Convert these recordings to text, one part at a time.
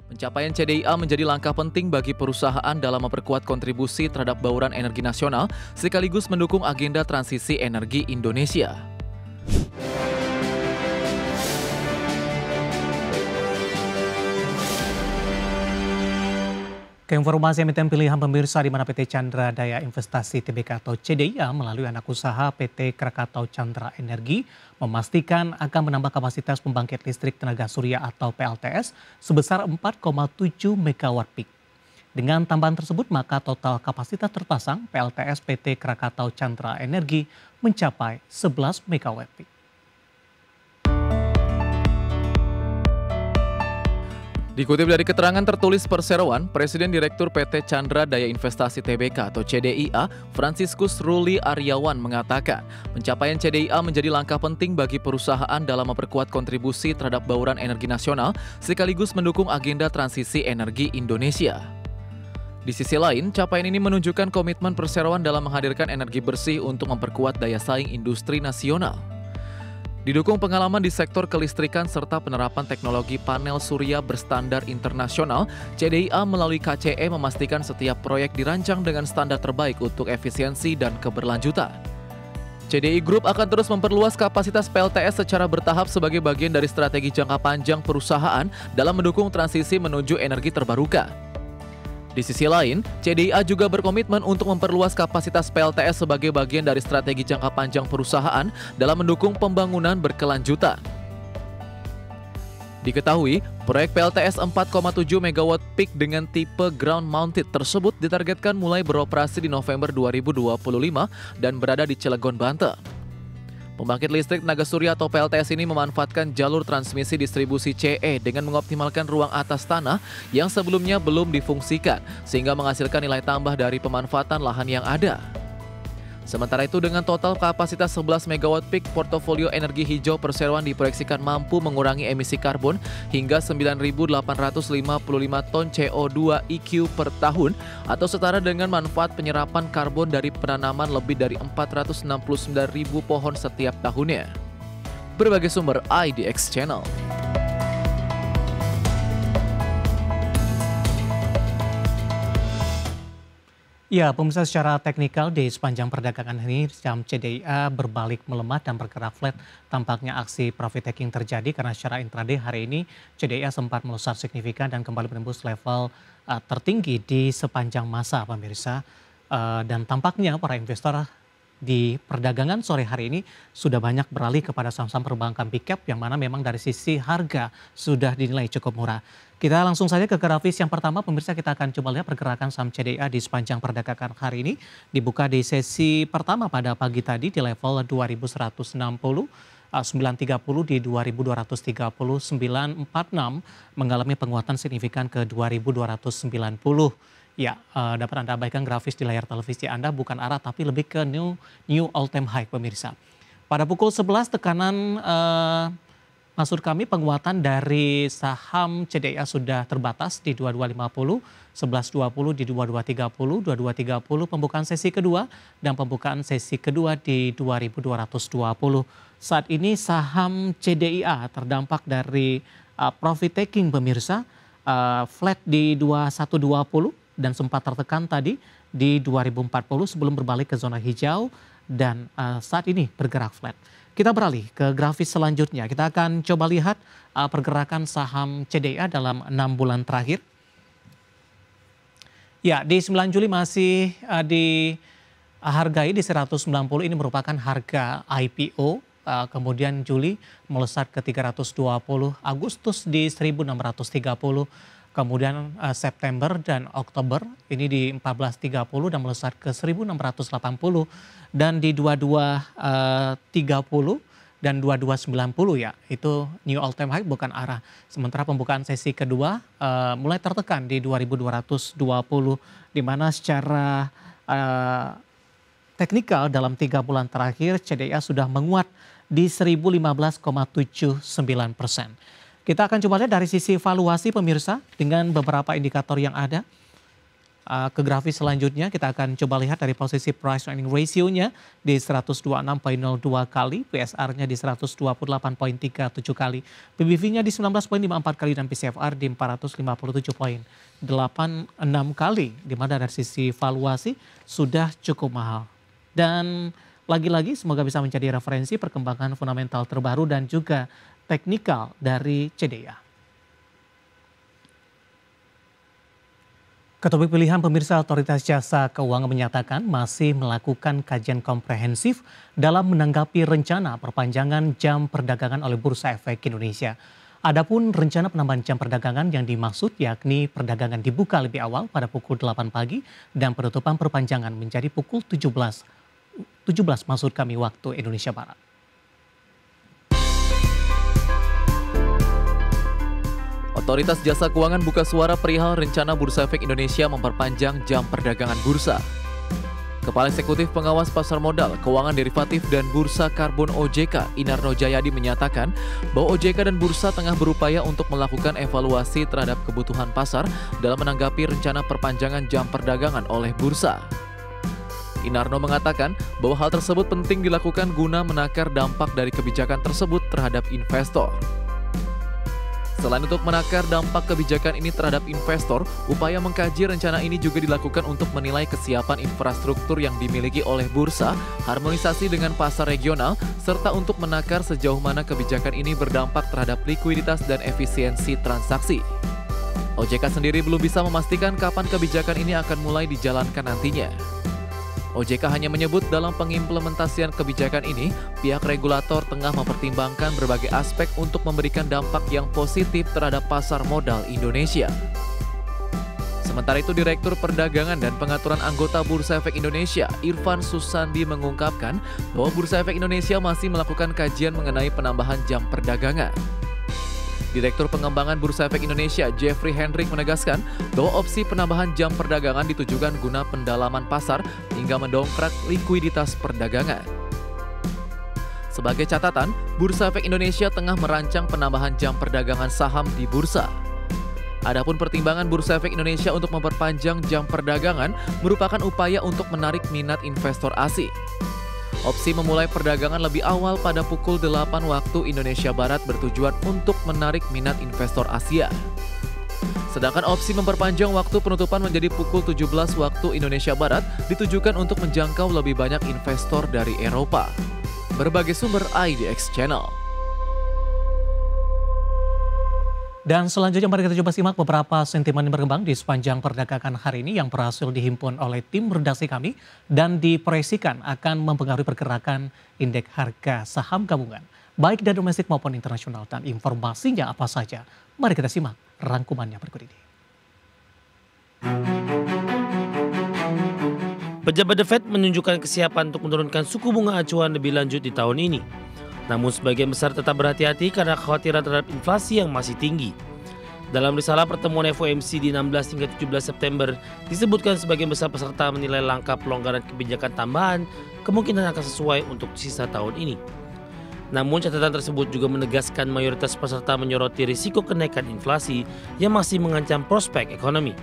Pencapaian CDIA menjadi langkah penting bagi perusahaan dalam memperkuat kontribusi terhadap bauran energi nasional sekaligus mendukung agenda transisi energi Indonesia. Keinformasi emiten pilihan pemirsa di mana PT Chandra Daya Investasi Tbk atau CDIA melalui anak usaha PT Krakatau Chandra Energi memastikan akan menambah kapasitas pembangkit listrik tenaga surya atau PLTS sebesar 4,7 MW peak. Dengan tambahan tersebut maka total kapasitas terpasang PLTS PT Krakatau Chandra Energi mencapai 11 MW peak. Dikutip dari keterangan tertulis perseroan, Presiden Direktur PT Chandra Daya Investasi Tbk atau CDIA, Franciscus Ruli Aryawan mengatakan, pencapaian CDIA menjadi langkah penting bagi perusahaan dalam memperkuat kontribusi terhadap bauran energi nasional sekaligus mendukung agenda transisi energi Indonesia. Di sisi lain, capaian ini menunjukkan komitmen perseroan dalam menghadirkan energi bersih untuk memperkuat daya saing industri nasional. Didukung pengalaman di sektor kelistrikan serta penerapan teknologi panel surya berstandar internasional, CDIA melalui KCE memastikan setiap proyek dirancang dengan standar terbaik untuk efisiensi dan keberlanjutan. CDI Group akan terus memperluas kapasitas PLTS secara bertahap sebagai bagian dari strategi jangka panjang perusahaan dalam mendukung transisi menuju energi terbarukan. Di sisi lain, CDIA juga berkomitmen untuk memperluas kapasitas PLTS sebagai bagian dari strategi jangka panjang perusahaan dalam mendukung pembangunan berkelanjutan. Diketahui, proyek PLTS 4,7 MW peak dengan tipe ground mounted tersebut ditargetkan mulai beroperasi di November 2025 dan berada di Cilegon, Banten. Pembangkit listrik tenaga surya atau PLTS ini memanfaatkan jalur transmisi distribusi CE dengan mengoptimalkan ruang atas tanah yang sebelumnya belum difungsikan, sehingga menghasilkan nilai tambah dari pemanfaatan lahan yang ada. Sementara itu dengan total kapasitas 11 MW peak, portofolio energi hijau perseroan diproyeksikan mampu mengurangi emisi karbon hingga 9.855 ton CO2 EQ per tahun atau setara dengan manfaat penyerapan karbon dari penanaman lebih dari 469.000 pohon setiap tahunnya. Berbagai sumber IDX Channel. Ya, pemirsa, secara teknikal di sepanjang perdagangan ini saham CDIA berbalik melemah dan bergerak flat. Tampaknya aksi profit taking terjadi karena secara intraday hari ini CDIA sempat melesat signifikan dan kembali menembus level tertinggi di sepanjang masa, pemirsa. Dan tampaknya para investor di perdagangan sore hari ini sudah banyak beralih kepada saham-saham perbankan big cap yang mana memang dari sisi harga sudah dinilai cukup murah. Kita langsung saja ke grafis yang pertama, pemirsa, kita akan coba lihat pergerakan saham CDIA di sepanjang perdagangan hari ini. Dibuka di sesi pertama pada pagi tadi di level 2160, 930 di 2230, 946 mengalami penguatan signifikan ke 2290. Ya, dapat Anda abaikan grafis di layar televisi Anda, bukan arah tapi lebih ke new all time high, pemirsa. Pada pukul 11 tekanan maksud kami penguatan dari saham CDIA sudah terbatas di 2250, 1120 di 2230, 2230 pembukaan sesi kedua dan pembukaan sesi kedua di 2220. Saat ini saham CDIA terdampak dari profit taking, pemirsa, flat di 2120 dan sempat tertekan tadi di 2040 sebelum berbalik ke zona hijau dan saat ini bergerak flat. Kita beralih ke grafis selanjutnya. Kita akan coba lihat pergerakan saham CDIA dalam 6 bulan terakhir. Ya, di 9 Juli masih dihargai di 190, ini merupakan harga IPO. Kemudian Juli melesat ke 320, Agustus di 1630. Kemudian September dan Oktober ini di 1430 dan melesat ke 1680 dan di 2230 dan 2290 ya, itu new all time high bukan arah. Sementara pembukaan sesi kedua mulai tertekan di 2220 di mana secara teknikal dalam 3 bulan terakhir CDIA sudah menguat di 1015,79%. Kita akan coba lihat dari sisi valuasi, pemirsa, dengan beberapa indikator yang ada. Ke grafis selanjutnya kita akan coba lihat dari posisi price earning ratio-nya di 126,02 kali, PSR-nya di 128,37 kali, PBV-nya di 19,54 kali dan PCFR di 457,86 kali, di mana dari sisi valuasi sudah cukup mahal. Dan lagi-lagi semoga bisa menjadi referensi perkembangan fundamental terbaru dan juga teknikal dari CDIA. Ketua pilihan pemirsa Otoritas Jasa Keuangan menyatakan masih melakukan kajian komprehensif dalam menanggapi rencana perpanjangan jam perdagangan oleh Bursa Efek Indonesia. Adapun rencana penambahan jam perdagangan yang dimaksud yakni perdagangan dibuka lebih awal pada pukul 8 pagi dan penutupan perpanjangan menjadi pukul 17 maksud kami waktu Indonesia Barat. Otoritas Jasa Keuangan buka suara perihal rencana Bursa Efek Indonesia memperpanjang jam perdagangan bursa. Kepala Eksekutif Pengawas Pasar Modal, Keuangan Derivatif dan Bursa Karbon OJK, Inarno Jayadi menyatakan bahwa OJK dan Bursa tengah berupaya untuk melakukan evaluasi terhadap kebutuhan pasar dalam menanggapi rencana perpanjangan jam perdagangan oleh bursa. Inarno mengatakan bahwa hal tersebut penting dilakukan guna menakar dampak dari kebijakan tersebut terhadap investor. Selain untuk menakar dampak kebijakan ini terhadap investor, upaya mengkaji rencana ini juga dilakukan untuk menilai kesiapan infrastruktur yang dimiliki oleh bursa, harmonisasi dengan pasar regional, serta untuk menakar sejauh mana kebijakan ini berdampak terhadap likuiditas dan efisiensi transaksi. OJK sendiri belum bisa memastikan kapan kebijakan ini akan mulai dijalankan nantinya. OJK hanya menyebut dalam pengimplementasian kebijakan ini, pihak regulator tengah mempertimbangkan berbagai aspek untuk memberikan dampak yang positif terhadap pasar modal Indonesia. Sementara itu, Direktur Perdagangan dan Pengaturan Anggota Bursa Efek Indonesia, Irfan Susandi mengungkapkan bahwa Bursa Efek Indonesia masih melakukan kajian mengenai penambahan jam perdagangan. Direktur Pengembangan Bursa Efek Indonesia, Jeffrey Hendrik menegaskan bahwa opsi penambahan jam perdagangan ditujukan guna pendalaman pasar hingga mendongkrak likuiditas perdagangan. Sebagai catatan, Bursa Efek Indonesia tengah merancang penambahan jam perdagangan saham di bursa. Adapun pertimbangan Bursa Efek Indonesia untuk memperpanjang jam perdagangan merupakan upaya untuk menarik minat investor asing. Opsi memulai perdagangan lebih awal pada pukul 8 waktu Indonesia Barat bertujuan untuk menarik minat investor Asia. Sedangkan opsi memperpanjang waktu penutupan menjadi pukul 17 waktu Indonesia Barat ditujukan untuk menjangkau lebih banyak investor dari Eropa. Berbagai sumber IDX Channel. Dan selanjutnya mari kita coba simak beberapa sentimen yang berkembang di sepanjang perdagangan hari ini yang berhasil dihimpun oleh tim redaksi kami dan diproyeksikan akan mempengaruhi pergerakan indeks harga saham gabungan, baik dari domestik maupun internasional. Dan informasinya apa saja? Mari kita simak rangkumannya berikut ini. Pejabat The Fed menunjukkan kesiapan untuk menurunkan suku bunga acuan lebih lanjut di tahun ini. Namun sebagian besar tetap berhati-hati karena kekhawatiran terhadap inflasi yang masih tinggi. Dalam risalah pertemuan FOMC di 16 hingga 17 September, disebutkan sebagian besar peserta menilai langkah pelonggaran kebijakan tambahan kemungkinan akan sesuai untuk sisa tahun ini. Namun catatan tersebut juga menegaskan mayoritas peserta menyoroti risiko kenaikan inflasi yang masih mengancam prospek ekonomi.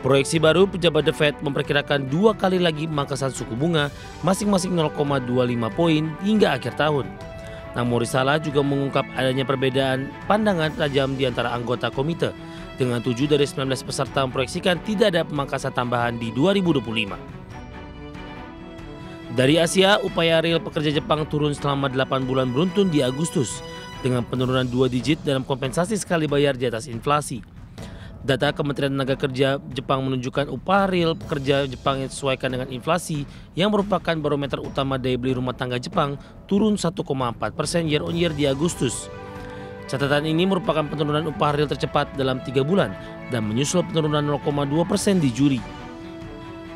Proyeksi baru pejabat The Fed memperkirakan 2 kali lagi pemangkasan suku bunga masing-masing 0,25 poin hingga akhir tahun. Namun risalah juga mengungkap adanya perbedaan pandangan tajam di antara anggota komite, dengan 7 dari 19 peserta memproyeksikan tidak ada pemangkasan tambahan di 2025. Dari Asia, upaya real pekerja Jepang turun selama 8 bulan beruntun di Agustus, dengan penurunan 2 digit dalam kompensasi sekali bayar di atas inflasi. Data Kementerian Tenaga Kerja Jepang menunjukkan upah real pekerja Jepang yang disesuaikan dengan inflasi yang merupakan barometer utama daya beli rumah tangga Jepang turun 1,4% year on year di Agustus. Catatan ini merupakan penurunan upah real tercepat dalam 3 bulan dan menyusul penurunan 0,2% di Juli.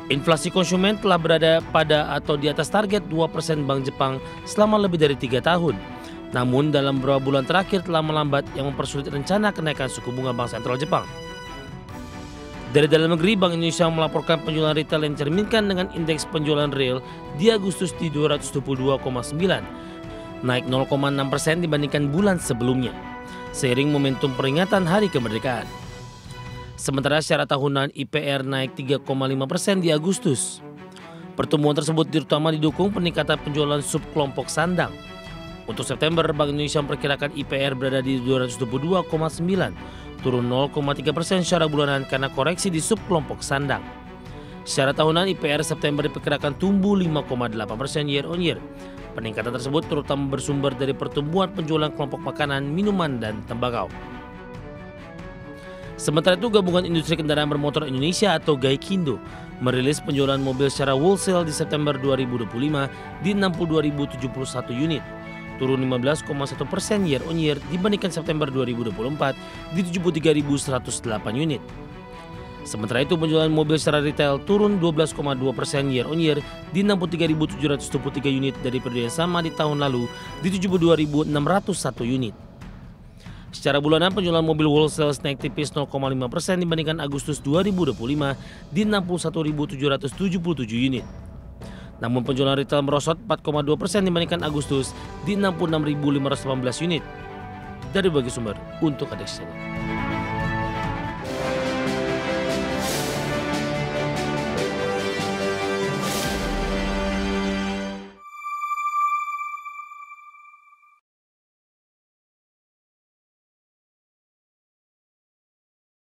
Inflasi konsumen telah berada pada atau di atas target 2% Bank Jepang selama lebih dari 3 tahun. Namun dalam beberapa bulan terakhir telah melambat yang mempersulit rencana kenaikan suku bunga Bank Sentral Jepang. Dari dalam negeri, Bank Indonesia melaporkan penjualan retail yang dicerminkan dengan indeks penjualan real di Agustus di 222,9, naik 0,6% dibandingkan bulan sebelumnya, seiring momentum peringatan Hari Kemerdekaan. Sementara secara tahunan IPR naik 3,5% di Agustus. Pertumbuhan tersebut terutama didukung peningkatan penjualan subkelompok sandang. Untuk September, Bank Indonesia memperkirakan IPR berada di 222,9, turun 0,3% secara bulanan karena koreksi di subkelompok sandang. Secara tahunan IPR September diperkirakan tumbuh 5,8% year on year. Peningkatan tersebut terutama bersumber dari pertumbuhan penjualan kelompok makanan, minuman, dan tembakau. Sementara itu, Gabungan Industri Kendaraan Bermotor Indonesia atau GAIKINDO merilis penjualan mobil secara wholesale di September 2025 di 62.071 unit, turun 15,1% year on year dibandingkan September 2024 di 73.108 unit. Sementara itu, penjualan mobil secara retail turun 12,2% year on year di 63.723 unit dari periode yang sama di tahun lalu di 72.601 unit. Secara bulanan, penjualan mobil wholesale naik tipis 0,5% dibandingkan Agustus 2025 di 61.777 unit. Namun penjualan retail merosot 4,2% dibandingkan Agustus di 66.518 unit. Dari berbagai sumber untuk Adex Channel.